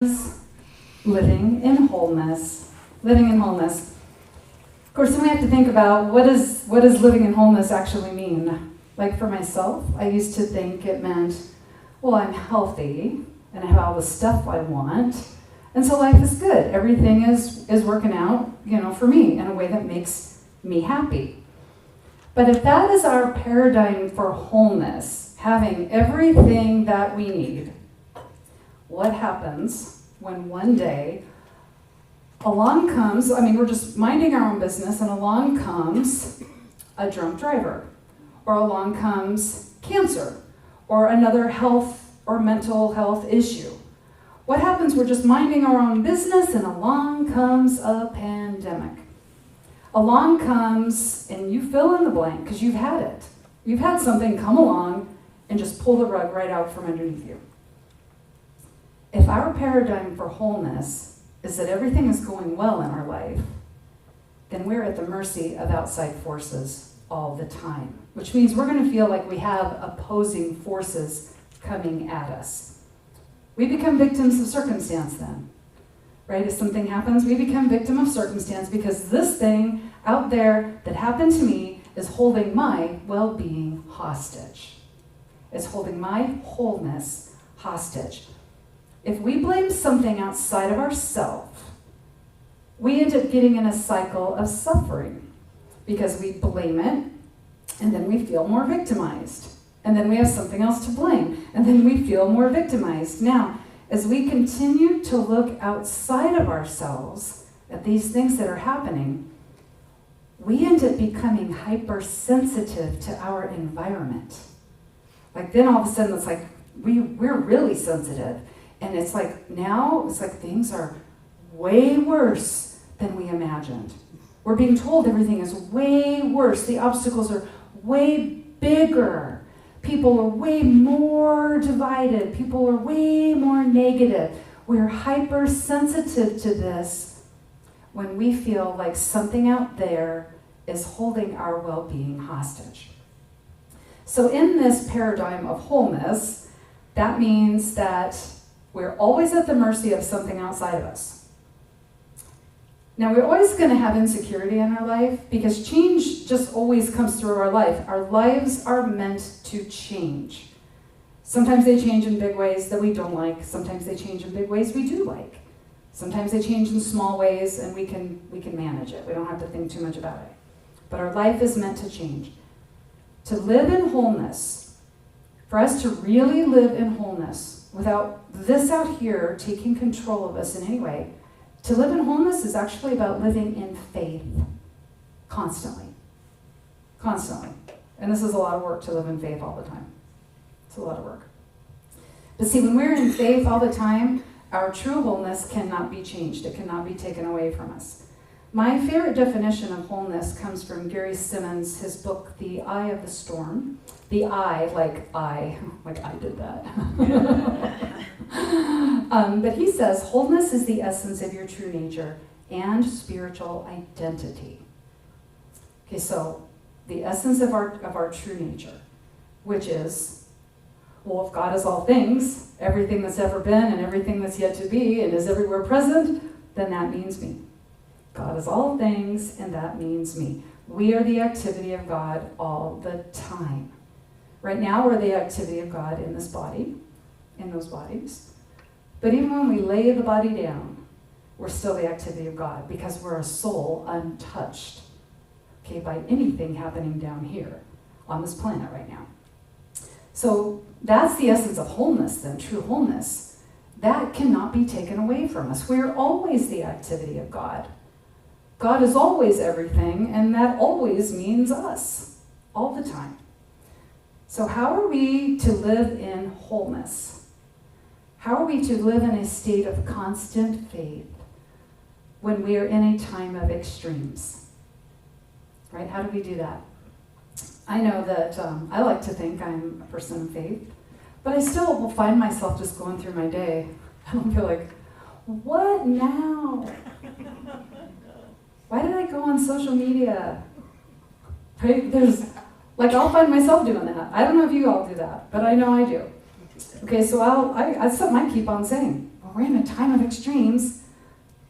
is living in wholeness. Living in wholeness. Of course, then we have to think about what does living in wholeness actually mean? Like for myself, I used to think it meant, well, I'm healthy and I have all the stuff I want, and so life is good. Everything is working out, for me in a way that makes me happy. But if that is our paradigm for wholeness, having everything that we need, what happens when one day along comes, we're just minding our own business, and along comes a drunk driver, or along comes cancer, or another health or mental health issue? What happens? We're just minding our own business, and along comes a pandemic. Along comes, and you fill in the blank, because you've had it. You've had something come along and just pull the rug right out from underneath you. If our paradigm for wholeness is that everything is going well in our life, then we're at the mercy of outside forces all the time, which means we're going to feel like we have opposing forces coming at us. We become victims of circumstance then, right? If something happens, we become victim of circumstance because this thing out there that happened to me is holding my well-being hostage. It's holding my wholeness hostage. If we blame something outside of ourselves, we end up getting in a cycle of suffering because we blame it, and then we feel more victimized. And then we have something else to blame, and then we feel more victimized. Now, as we continue to look outside of ourselves at these things that are happening, we end up becoming hypersensitive to our environment. Like then all of a sudden it's like we're really sensitive. And it's like now, things are way worse than we imagined. We're being told everything is way worse. The obstacles are way bigger. People are way more divided. People are way more negative. We're hypersensitive to this when we feel like something out there is holding our well-being hostage. So in this paradigm of wholeness, that means that we're always at the mercy of something outside of us. Now, we're always going to have insecurity in our life because change just always comes through our life. Our lives are meant to change. Sometimes they change in big ways that we don't like. Sometimes they change in big ways we do like. Sometimes they change in small ways and we can manage it. We don't have to think too much about it. But our life is meant to change. To live in wholeness, for us to really live in wholeness, without this out here taking control of us in any way, to live in wholeness is actually about living in faith constantly. Constantly. And this is a lot of work to live in faith all the time. It's a lot of work. But see, when we're in faith all the time, our true wholeness cannot be changed. It cannot be taken away from us. My favorite definition of wholeness comes from Gary Simmons, his book, The Eye of the Storm. The I, like I did that. But he says, wholeness is the essence of your true nature and spiritual identity. Okay, so the essence of our true nature, which is, well, if God is all things, everything that's ever been and everything that's yet to be and is everywhere present, then that means me. God is all things, and that means me. We are the activity of God all the time. Right now, we're the activity of God in this body, in those bodies. But even when we lay the body down, we're still the activity of God because we're a soul untouched, okay, by anything happening down here on this planet right now. So that's the essence of wholeness then, true wholeness. That cannot be taken away from us. We're always the activity of God. God is always everything, and that always means us, all the time. So how are we to live in wholeness? How are we to live in a state of constant faith when we are in a time of extremes? Right? How do we do that? I know that I like to think I'm a person of faith, but I still will find myself just going through my day. I'll be like, what now? Why did I go on social media? Right? I'll find myself doing that. I don't know if you all do that, but I know I do. Okay, so that's something I keep on saying. Well, we're in a time of extremes.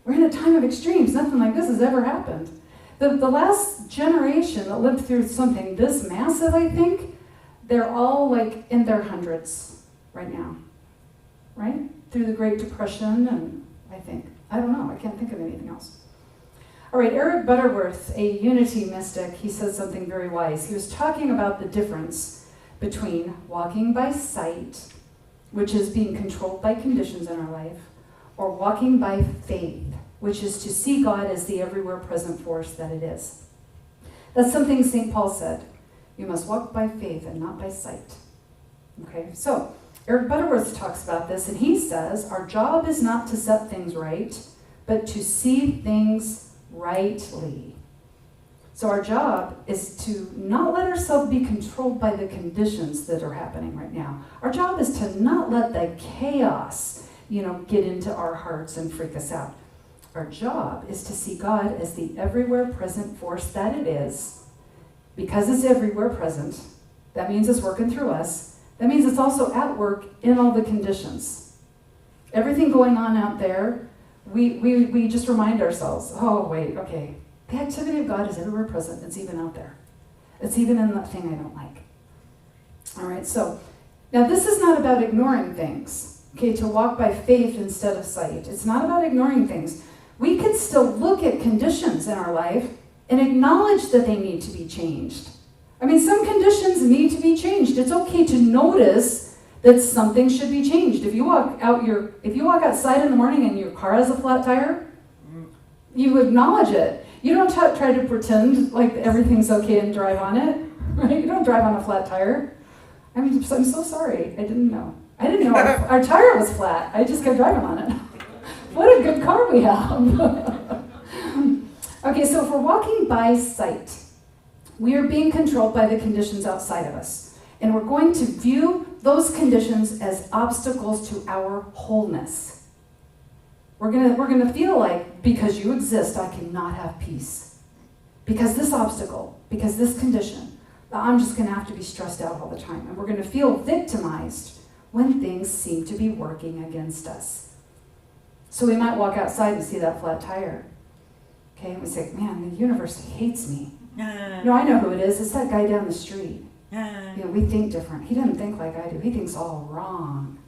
We're in a time of extremes. Nothing like this has ever happened. The last generation that lived through something this massive, I think, they're all like in their hundreds right now, right? Through the Great Depression, and I don't know, I can't think of anything else. All right, Eric Butterworth, a unity mystic, he said something very wise. He was talking about the difference between walking by sight, which is being controlled by conditions in our life, or walking by faith, which is to see God as the everywhere present force that it is. That's something St. Paul said. You must walk by faith and not by sight. Okay, so Eric Butterworth talks about this, and he says, our job is not to set things right, but to see things rightly. So our job is to not let ourselves be controlled by the conditions that are happening right now. Our job is to not let the chaos, get into our hearts and freak us out. Our job is to see God as the everywhere present force that it is. Because it's everywhere present, that means it's working through us. That means it's also at work in all the conditions. Everything going on out there, we just remind ourselves, oh, wait, okay. The activity of God is everywhere present. It's even out there. It's even in that thing I don't like. All right, so now this is not about ignoring things, okay, to walk by faith instead of sight. It's not about ignoring things. We can still look at conditions in our life and acknowledge that they need to be changed. I mean, some conditions need to be changed. It's okay to notice that something should be changed. If you walk outside in the morning and your car has a flat tire, you acknowledge it. You don't try to pretend like everything's okay and drive on it, right? You don't drive on a flat tire. I mean, I'm so sorry. I didn't know. I didn't know our tire was flat. I just kept driving on it. What a good car we have. Okay, so if we're walking by sight, we are being controlled by the conditions outside of us. And we're going to view those conditions as obstacles to our wholeness. We're gonna feel like, because you exist, I cannot have peace. Because this obstacle, because this condition, I'm just gonna have to be stressed out all the time. And we're gonna feel victimized when things seem to be working against us. So we might walk outside and see that flat tire. Okay, and we say, man, the universe hates me. No, I know who it is. It's that guy down the street. We think different. He doesn't think like I do. He thinks all wrong.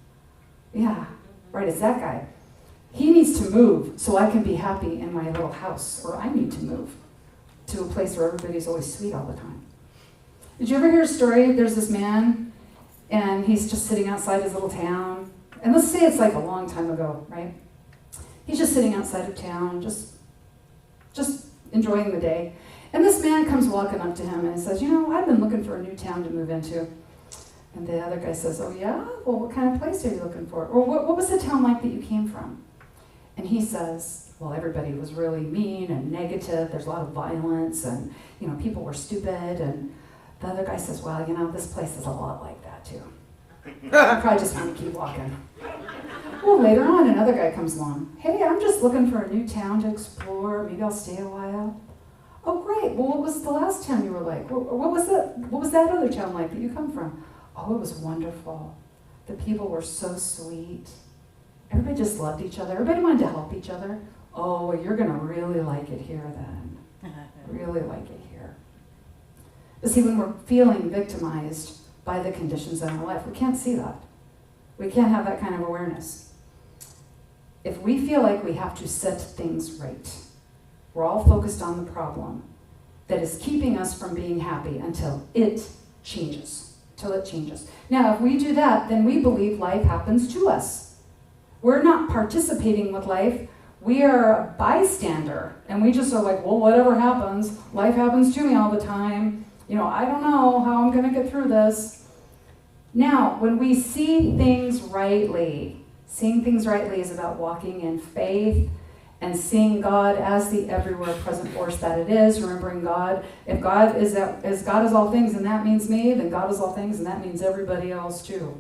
Yeah, right, it's that guy. He needs to move so I can be happy in my little house, or I need to move to a place where everybody's always sweet all the time. Did you ever hear a story? There's this man, and he's just sitting outside his little town. And let's say it's like a long time ago, right? He's just sitting outside of town, just enjoying the day. And this man comes walking up to him and says, I've been looking for a new town to move into. And the other guy says, oh yeah? Well, what kind of place are you looking for? Or what was the town like that you came from? And he says, well, everybody was really mean and negative. There's a lot of violence and, people were stupid. And the other guy says, well, this place is a lot like that too. I probably just want to keep walking. Well, later on, another guy comes along. Hey, I'm just looking for a new town to explore. Maybe I'll stay a while. Oh, great. Well, what was the last town you were like? What was that other town like that you come from? Oh, it was wonderful. The people were so sweet. Everybody just loved each other. Everybody wanted to help each other. Oh, well, you're going to really like it here then. Really like it here. But see, when we're feeling victimized by the conditions in our life, we can't see that. We can't have that kind of awareness. If we feel like we have to set things right, we're all focused on the problem that is keeping us from being happy until it changes. Now, if we do that, then we believe life happens to us. We're not participating with life. We are a bystander. And we just are like, well, whatever happens, life happens to me all the time. I don't know how I'm going to get through this. Now, when we see things rightly, seeing things rightly is about walking in faith and seeing God as the everywhere present force that it is, remembering God. If God is all things and that means me, then God is all things and that means everybody else too.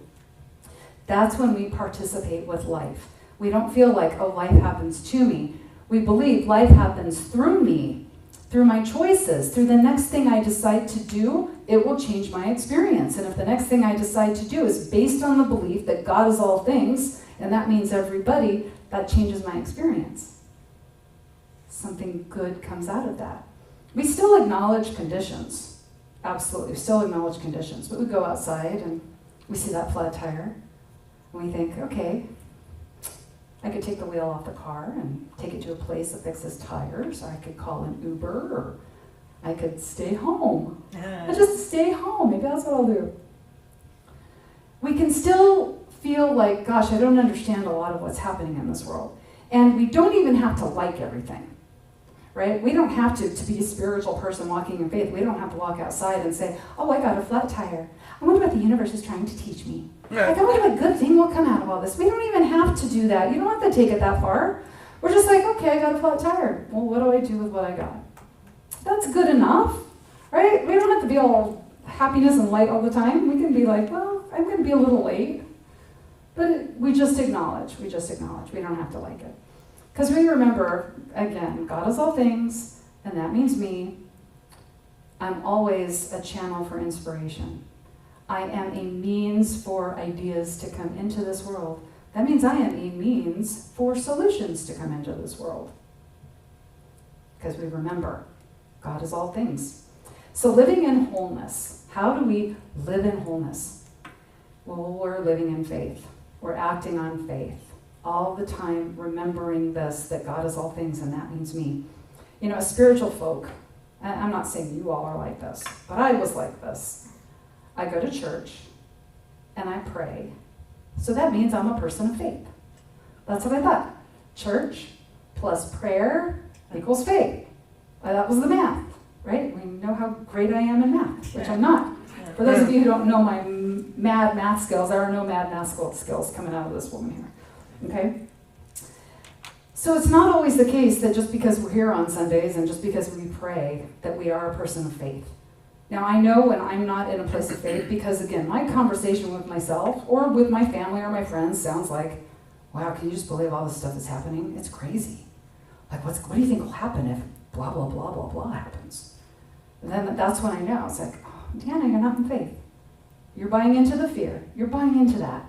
That's when we participate with life. We don't feel like, oh, life happens to me. We believe life happens through me, through my choices, through the next thing I decide to do, it will change my experience. And if the next thing I decide to do is based on the belief that God is all things, And that means everybody, that changes my experience. Something good comes out of that. We still acknowledge conditions. Absolutely, we still acknowledge conditions. But we go outside and we see that flat tire. And we think, okay, I could take the wheel off the car and take it to a place that fixes tires, or I could call an Uber, or I could stay home. I just stay home. Maybe that's what I'll do. We can still feel like, gosh, I don't understand a lot of what's happening in this world. And we don't even have to like everything, right? We don't have to be a spiritual person walking in faith. We don't have to walk outside and say, oh, I got a flat tire. I wonder what the universe is trying to teach me. Like, I wonder what good thing will come out of all this. We don't even have to do that. You don't have to take it that far. We're just like, okay, I got a flat tire. Well, what do I do with what I got? That's good enough, right? We don't have to be all happiness and light all the time. We can be like, well, I'm going to be a little late. But we just acknowledge. We don't have to like it. Because we remember, again, God is all things, and that means me. I'm always a channel for inspiration. I am a means for ideas to come into this world. That means I am a means for solutions to come into this world. Because we remember, God is all things. So living in wholeness. How do we live in wholeness? Well, we're living in faith. We're acting on faith. All the time remembering this, that God is all things, and that means me. You know, spiritual folk, I'm not saying you all are like this, but I was like this. I go to church, and I pray. So that means I'm a person of faith. That's what I thought. Church plus prayer equals faith. That was the math, right? We know how great I am in math, which I'm not. For those of you who don't know my mad math skills, there are no mad math skills coming out of this woman here, okay? So it's not always the case that just because we're here on Sundays and just because we pray that we are a person of faith. Now, I know when I'm not in a place of faith because, again, my conversation with myself or with my family or my friends sounds like, wow, can you just believe all this stuff that's happening? It's crazy. Like, what do you think will happen if blah, blah, blah, blah, blah happens? And then that's when I know. It's like, oh, Deanna, you're not in faith. You're buying into the fear. You're buying into that.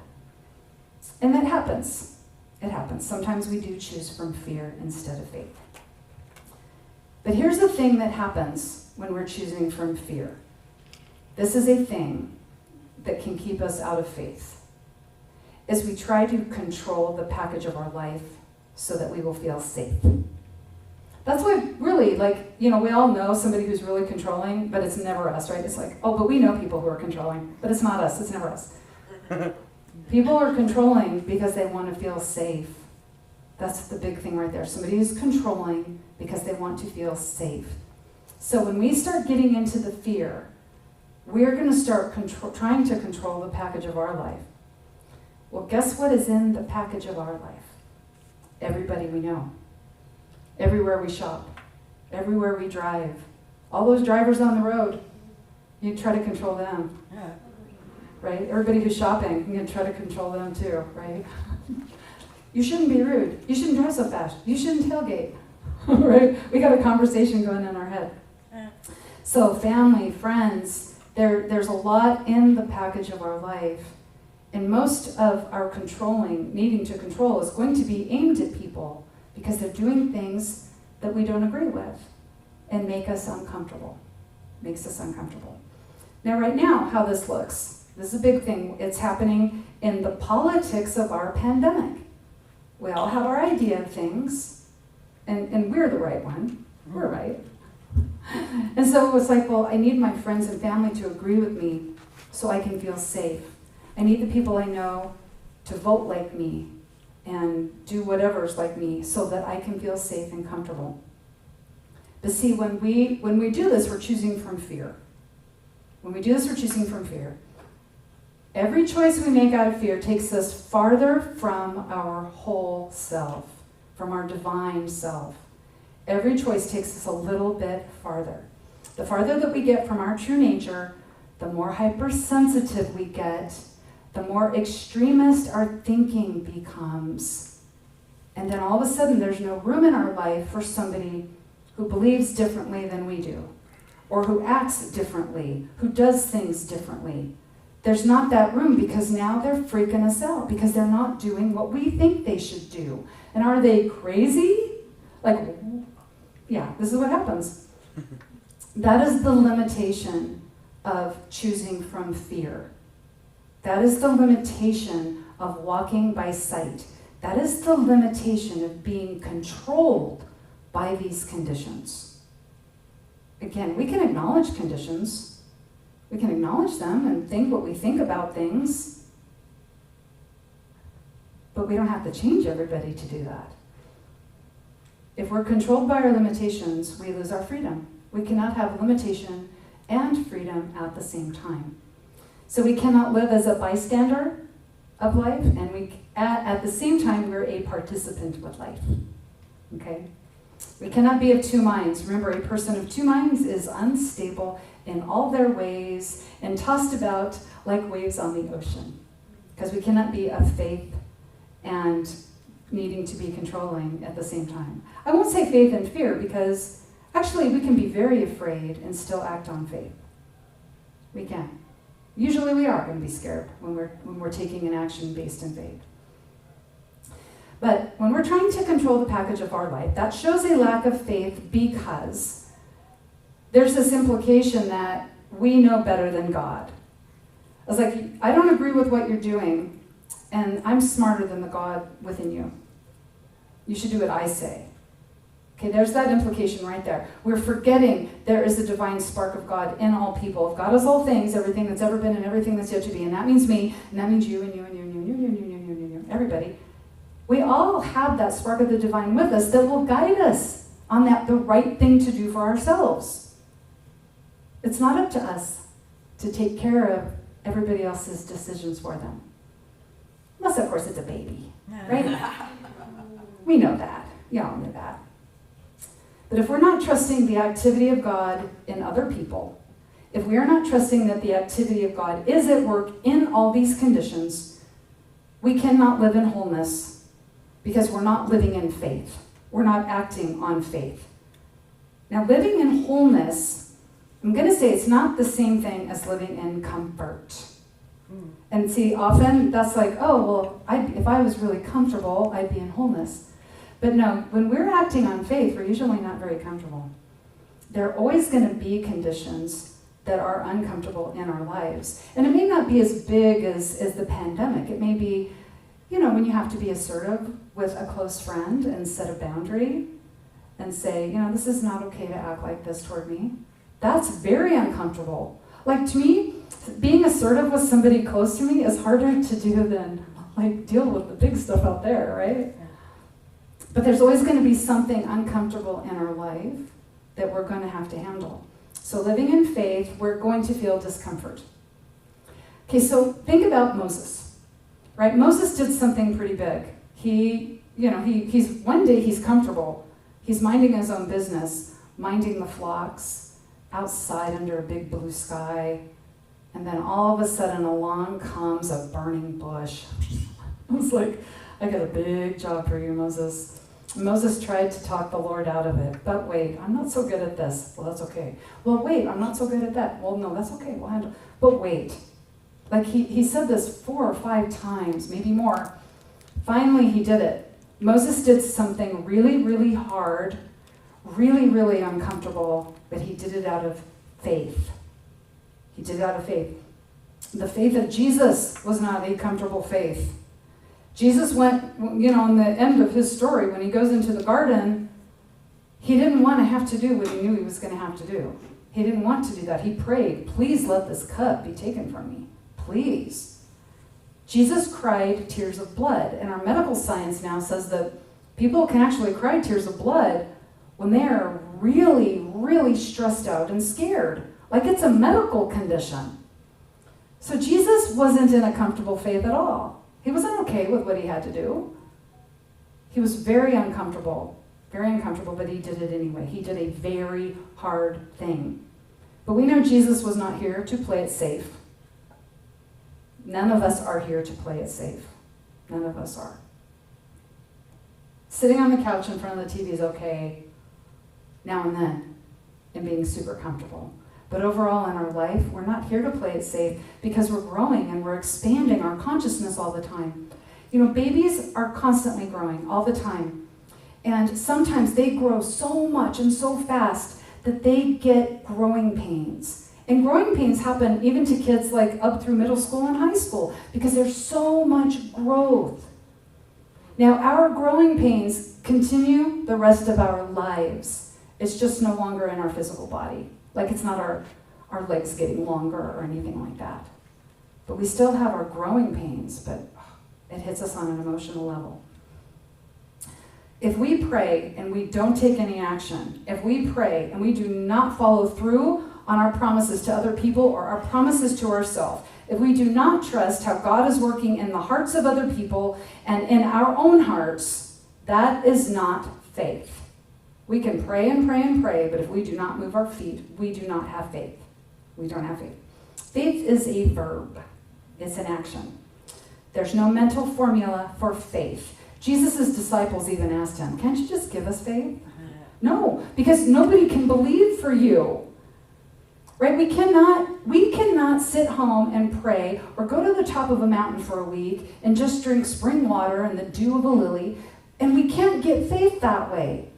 And that happens. It happens. Sometimes we do choose from fear instead of faith. But here's the thing that happens when we're choosing from fear. This is a thing that can keep us out of faith. Is we try to control the package of our life so that we will feel safe. That's why really, like, you know, we all know somebody who's really controlling, but it's never us, right? It's like, oh, but we know people who are controlling, but it's not us. It's never us. People are controlling because they want to feel safe. That's the big thing right there. Somebody is controlling because they want to feel safe. So when we start getting into the fear, we're going to start trying to control the package of our life. Well, guess what is in the package of our life? Everybody we know. Everywhere we shop. Everywhere we drive. All those drivers on the road, you try to control them. Yeah. Right? Everybody who's shopping, you're going to try to control them too, right? You shouldn't be rude. You shouldn't drive so fast. You shouldn't tailgate. Right? We got a conversation going in our head. So family, friends, there's a lot in the package of our life. And most of our controlling, needing to control, is going to be aimed at people because they're doing things that we don't agree with and make us uncomfortable. Makes us uncomfortable. Now, right now, how this looks. This is a big thing. It's happening in the politics of our pandemic. We all have our idea of things, and we're the right one. We're right. And so it was like, well, I need my friends and family to agree with me so I can feel safe. I need the people I know to vote like me and do whatever's like me so that I can feel safe and comfortable. But see, when we do this, we're choosing from fear. When we do this, we're choosing from fear. Every choice we make out of fear takes us farther from our whole self, from our divine self. Every choice takes us a little bit farther. The farther that we get from our true nature, the more hypersensitive we get, the more extremist our thinking becomes. And then all of a sudden, there's no room in our life for somebody who believes differently than we do, or who acts differently, who does things differently. there's not that room because now they're freaking us out because they're not doing what we think they should do. And are they crazy? Like, yeah, this is what happens. That is the limitation of choosing from fear. That is the limitation of walking by sight. That is the limitation of being controlled by these conditions. Again, we can acknowledge conditions. We can acknowledge them and think what we think about things. But we don't have to change everybody to do that. If we're controlled by our limitations, we lose our freedom. We cannot have limitation and freedom at the same time. So we cannot live as a bystander of life, and we at the same time, we're a participant with life. Okay? We cannot be of two minds. Remember, a person of two minds is unstable in all their ways and tossed about like waves on the ocean. Because we cannot be of faith and needing to be controlling at the same time. I won't say faith and fear because actually we can be very afraid and still act on faith. We can. Usually we are going to be scared when we're taking an action based in faith. But when we're trying to control the package of our life, that shows a lack of faith because there's this implication that we know better than God. I was like, I don't agree with what you're doing, and I'm smarter than the God within you. You should do what I say. Okay, there's that implication right there. We're forgetting there is a divine spark of God in all people. If God is all things, everything that's ever been and everything that's yet to be, and that means me, and that means you, and you, and you, and you, and you, and you, and you, and you, and you, everybody. We all have that spark of the divine with us that will guide us on the right thing to do for ourselves. It's not up to us to take care of everybody else's decisions for them. Unless, of course, it's a baby, right? We know that. Y'all know that. But if we're not trusting the activity of God in other people, if we are not trusting that the activity of God is at work in all these conditions, we cannot live in wholeness because we're not living in faith. We're not acting on faith. Now, living in wholeness, I'm going to say it's not the same thing as living in comfort. And see, often that's like, oh, well, if I was really comfortable, I'd be in wholeness. But no, when we're acting on faith, we're usually not very comfortable. There are always going to be conditions that are uncomfortable in our lives. And it may not be as big as the pandemic. It may be, when you have to be assertive with a close friend and set a boundary and say, this is not okay to act like this toward me. That's very uncomfortable. Like, to me, being assertive with somebody close to me is harder to do than, deal with the big stuff out there, right? But there's always going to be something uncomfortable in our life that we're going to have to handle. So living in faith, we're going to feel discomfort. Okay, so think about Moses, right? Moses did something pretty big. One day he's comfortable. He's minding his own business, minding the flocks, outside under a big blue sky. And then all of a sudden along comes a burning bush. I was like, I got a big job for you, Moses. Moses tried to talk the Lord out of it. But wait, I'm not so good at this. Well, that's okay. Well, wait, I'm not so good at that. Well, no, that's okay. We'll handle. But wait. He said this 4 or 5 times, maybe more. Finally, he did it. Moses did something really, really hard, really, really uncomfortable, but he did it out of faith. He did it out of faith. The faith of Jesus was not a comfortable faith. Jesus went, in the end of his story, when he goes into the garden, he didn't want to have to do what he knew he was going to have to do. He didn't want to do that. He prayed, please let this cup be taken from me. Please. Jesus cried tears of blood. And our medical science now says that people can actually cry tears of blood when they are really, really stressed out and scared. Like it's a medical condition. So Jesus wasn't in a comfortable faith at all. He wasn't okay with what he had to do. He was very uncomfortable, but he did it anyway. He did a very hard thing. But we know Jesus was not here to play it safe. None of us are here to play it safe. None of us are. Sitting on the couch in front of the TV is okay now and then and being super comfortable. But overall in our life, we're not here to play it safe because we're growing and we're expanding our consciousness all the time. You know, babies are constantly growing all the time. And sometimes they grow so much and so fast that they get growing pains. And growing pains happen even to kids like up through middle school and high school because there's so much growth. Now, our growing pains continue the rest of our lives. It's just no longer in our physical body. Like it's not our legs getting longer or anything like that. But we still have our growing pains, but it hits us on an emotional level. If we pray and we don't take any action, if we pray and we do not follow through on our promises to other people or our promises to ourselves, if we do not trust how God is working in the hearts of other people and in our own hearts, that is not faith. We can pray and pray and pray, but if we do not move our feet, we do not have faith. We don't have faith. Faith is a verb. It's an action. There's no mental formula for faith. Jesus' disciples even asked him, can't you just give us faith? No, because nobody can believe for you. Right? We cannot sit home and pray or go to the top of a mountain for a week and just drink spring water and the dew of a lily, and we can't get faith that way.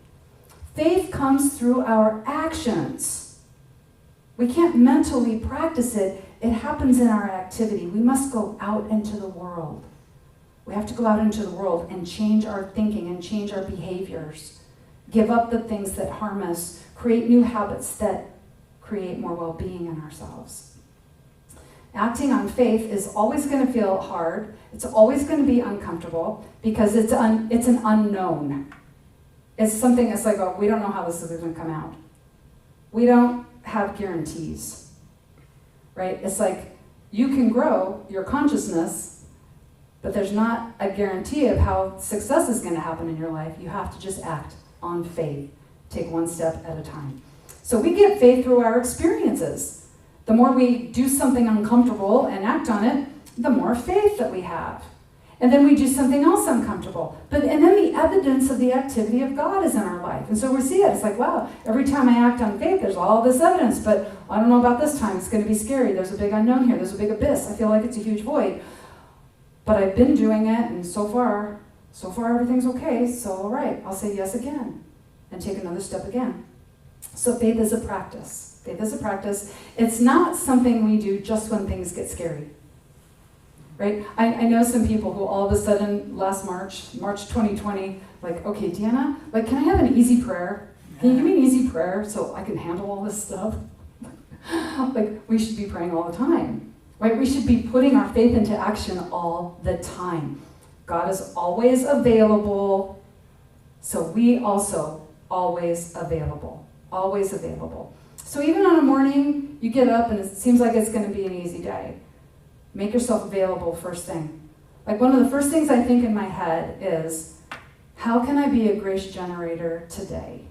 Faith comes through our actions. We can't mentally practice it. It happens in our activity. We must go out into the world. We have to go out into the world and change our thinking and change our behaviors. Give up the things that harm us. Create new habits that create more well-being in ourselves. Acting on faith is always going to feel hard. It's always going to be uncomfortable because it's an unknown. It's something that's like, oh, we don't know how this is going to come out. We don't have guarantees, right? It's like you can grow your consciousness, but there's not a guarantee of how success is going to happen in your life. You have to just act on faith. Take one step at a time. So we get faith through our experiences. The more we do something uncomfortable and act on it, the more faith that we have. And then we do something else uncomfortable. And then the evidence of the activity of God is in our life. And so we see it. It's like, wow, every time I act on faith, there's all this evidence. But I don't know about this time. It's going to be scary. There's a big unknown here. There's a big abyss. I feel like it's a huge void. But I've been doing it, and so far everything's okay. So all right, I'll say yes again and take another step again. So faith is a practice. Faith is a practice. It's not something we do just when things get scary. Right? I know some people who all of a sudden last March 2020, like, okay, Deanna, like, can I have an easy prayer? Can you give me an easy prayer so I can handle all this stuff? Like, we should be praying all the time, right? We should be putting our faith into action all the time. God is always available, so we also always available. Always available. So even on a morning, you get up and it seems like it's going to be an easy day. Make yourself available first thing. Like one of the first things I think in my head is, how can I be a grace generator today?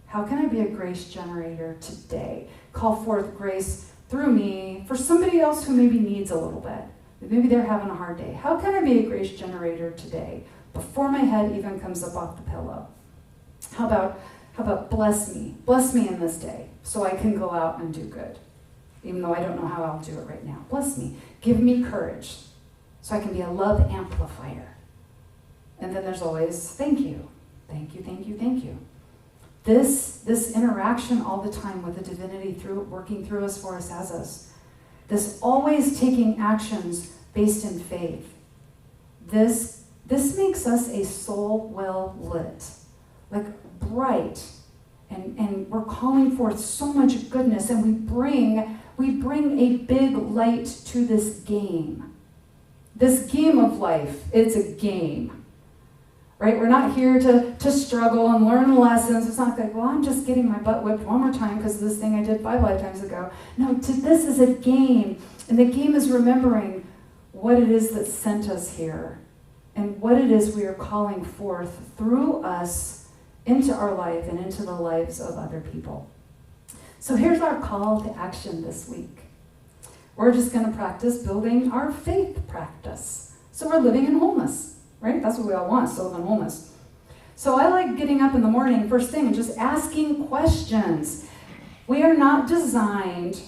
How can I be a grace generator today? Call forth grace through me for somebody else who maybe needs a little bit. Maybe they're having a hard day. How can I be a grace generator today before my head even comes up off the pillow? How about bless me? Bless me in this day so I can go out and do good. Even though I don't know how I'll do it right now. Bless me. Give me courage so I can be a love amplifier. And then there's always thank you. Thank you, thank you, thank you. This interaction all the time with the divinity working through us, for us, as us. This always taking actions based in faith. This makes us a soul well lit. Like bright. And we're calling forth so much goodness, and we bring a big light to this game. This game of life, it's a game, right? We're not here to struggle and learn lessons. It's not like, well, I'm just getting my butt whipped one more time because of this thing I did 5 lifetimes ago. No, this is a game, and the game is remembering what it is that sent us here and what it is we are calling forth through us into our life and into the lives of other people. So here's our call to action this week. We're just going to practice building our faith practice. So we're living in wholeness, right? That's what we all want, so live in wholeness. So I like getting up in the morning, first thing, and just asking questions. We are not designed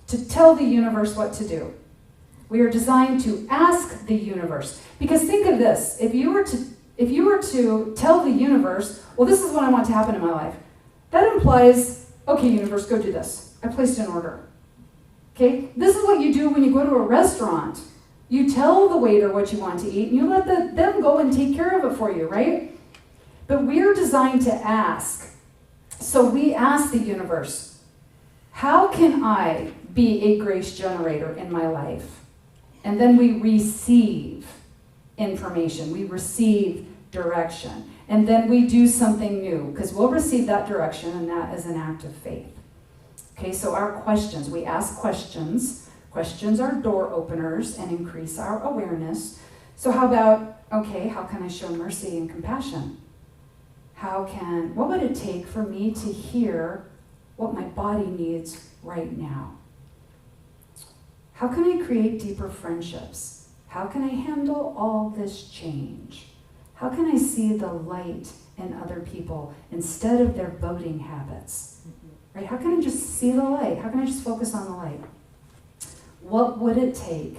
to tell the universe what to do. We are designed to ask the universe. Because think of this, if you were to tell the universe, well, this is what I want to happen in my life, that implies, okay, universe, go do this. I placed an order. Okay? This is what you do when you go to a restaurant. You tell the waiter what you want to eat, and you let them go and take care of it for you, right? But we're designed to ask. So we ask the universe, how can I be a grace generator in my life? And then we receive information. We receive direction. And then we do something new, because we'll receive that direction, and that is an act of faith. Okay, so our questions, we ask questions. Questions are door openers and increase our awareness. So how about, okay, how can I show mercy and compassion? What would it take for me to hear what my body needs right now? How can I create deeper friendships? How can I handle all this change? How can I see the light in other people instead of their voting habits? Right? How can I just see the light? How can I just focus on the light? What would it take?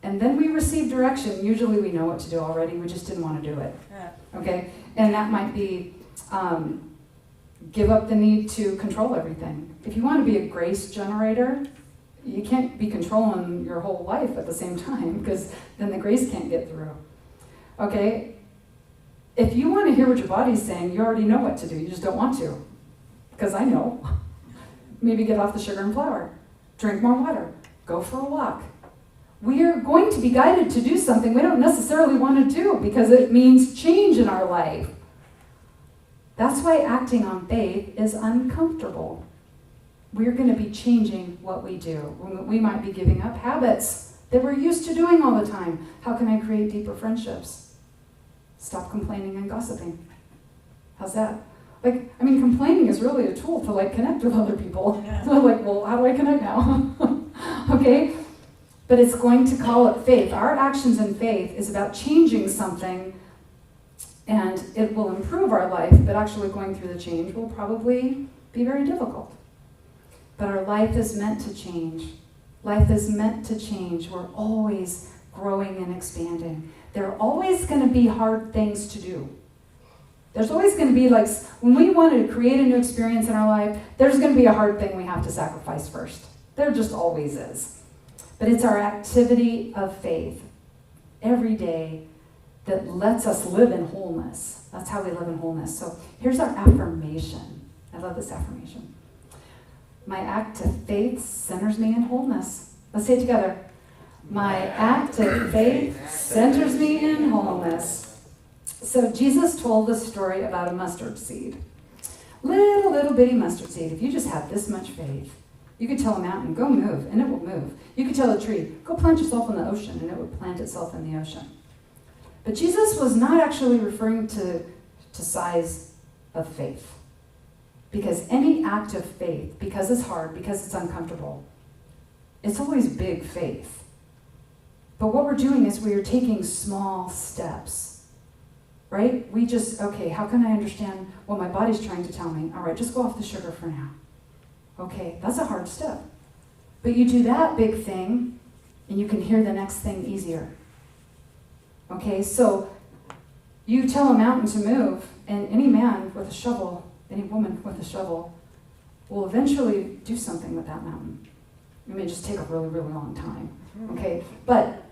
And then we receive direction. Usually we know what to do already. We just didn't want to do it. Okay? And that might be give up the need to control everything. If you want to be a grace generator, you can't be controlling your whole life at the same time, because then the grace can't get through. Okay? If you want to hear what your body's saying, you already know what to do. You just don't want to. Because I know. Maybe get off the sugar and flour. Drink more water. Go for a walk. We are going to be guided to do something we don't necessarily want to do because it means change in our life. That's why acting on faith is uncomfortable. We're going to be changing what we do. We might be giving up habits that we're used to doing all the time. How can I create deeper friendships? Stop complaining and gossiping. How's that? Complaining is really a tool to connect with other people. Yeah. So well, how do I connect now? Okay? But it's going to call it faith. Our actions in faith is about changing something, and it will improve our life, but actually going through the change will probably be very difficult. But our life is meant to change. Life is meant to change. We're always growing and expanding. There are always going to be hard things to do. There's always going to be, when we want to create a new experience in our life, there's going to be a hard thing we have to sacrifice first. There just always is. But it's our activity of faith every day that lets us live in wholeness. That's how we live in wholeness. So here's our affirmation. I love this affirmation. My act of faith centers me in wholeness. Let's say it together. My act of faith centers me in wholeness. So Jesus told the story about a mustard seed. Little bitty mustard seed. If you just have this much faith, you could tell a mountain, go move, and it will move. You could tell a tree, go plant yourself in the ocean, and it would plant itself in the ocean. But Jesus was not actually referring to size of faith. Because any act of faith, because it's hard, because it's uncomfortable, it's always big faith. But what we're doing is we are taking small steps. Right? We just, okay, how can I understand what my body's trying to tell me? All right, just go off the sugar for now. Okay, that's a hard step. But you do that big thing, and you can hear the next thing easier. Okay, so you tell a mountain to move, and any man with a shovel, any woman with a shovel, will eventually do something with that mountain. It may just take a really, really long time. Okay, but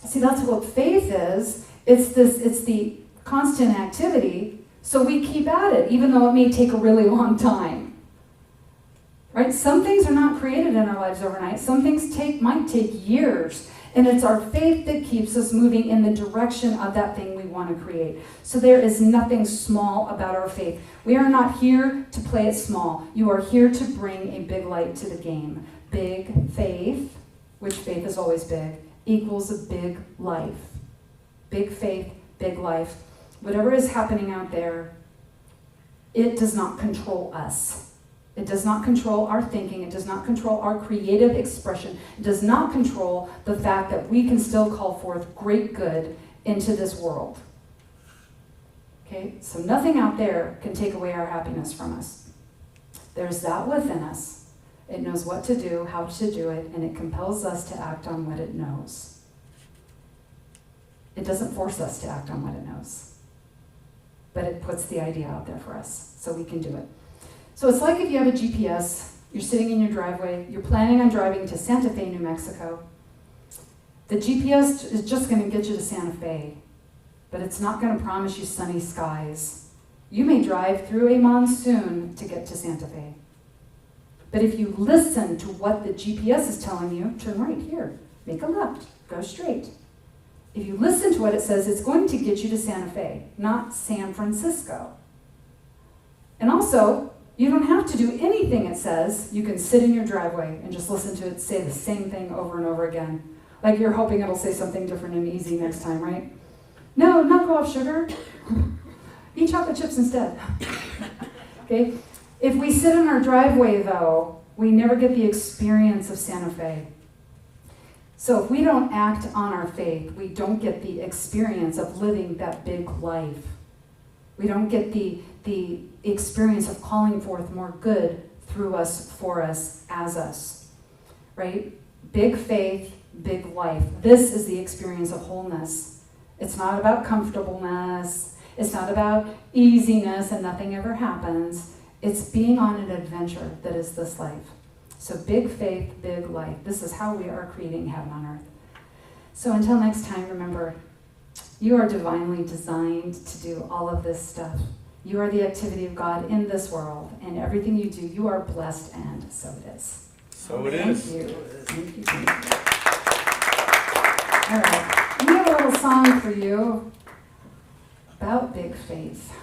see, that's what faith is. It's the constant activity, so we keep at it, even though it may take a really long time. Right? Some things are not created in our lives overnight. Some things might take years. And it's our faith that keeps us moving in the direction of that thing we want to create. So there is nothing small about our faith. We are not here to play it small. You are here to bring a big light to the game. Big faith, which faith is always big, equals a big life. Big faith, big life. Whatever is happening out there, it does not control us. It does not control our thinking. It does not control our creative expression. It does not control the fact that we can still call forth great good into this world. Okay? So nothing out there can take away our happiness from us. There's that within us. It knows what to do, how to do it, and it compels us to act on what it knows. It doesn't force us to act on what it knows, but it puts the idea out there for us so we can do it. So it's like if you have a GPS, you're sitting in your driveway, you're planning on driving to Santa Fe, New Mexico. The GPS is just going to get you to Santa Fe, but it's not going to promise you sunny skies. You may drive through a monsoon to get to Santa Fe. But if you listen to what the GPS is telling you, turn right here, make a left, go straight. If you listen to what it says, it's going to get you to Santa Fe, not San Francisco. And also, you don't have to do anything it says. You can sit in your driveway and just listen to it say the same thing over and over again. Like you're hoping it'll say something different and easy next time, right? No, not go off sugar. Eat chocolate chips instead. Okay? If we sit in our driveway, though, we never get the experience of Santa Fe. So if we don't act on our faith, we don't get the experience of living that big life. We don't get the experience of calling forth more good through us, for us, as us. Right? Big faith, big life. This is the experience of wholeness. It's not about comfortableness. It's not about easiness and nothing ever happens. It's being on an adventure that is this life. So big faith, big life. This is how we are creating heaven on earth. So until next time, remember, you are divinely designed to do all of this stuff. You are the activity of God in this world, and everything you do, you are blessed, and so it is. So it is. Thank you. Thank you. All right. We have a little song for you about big faith.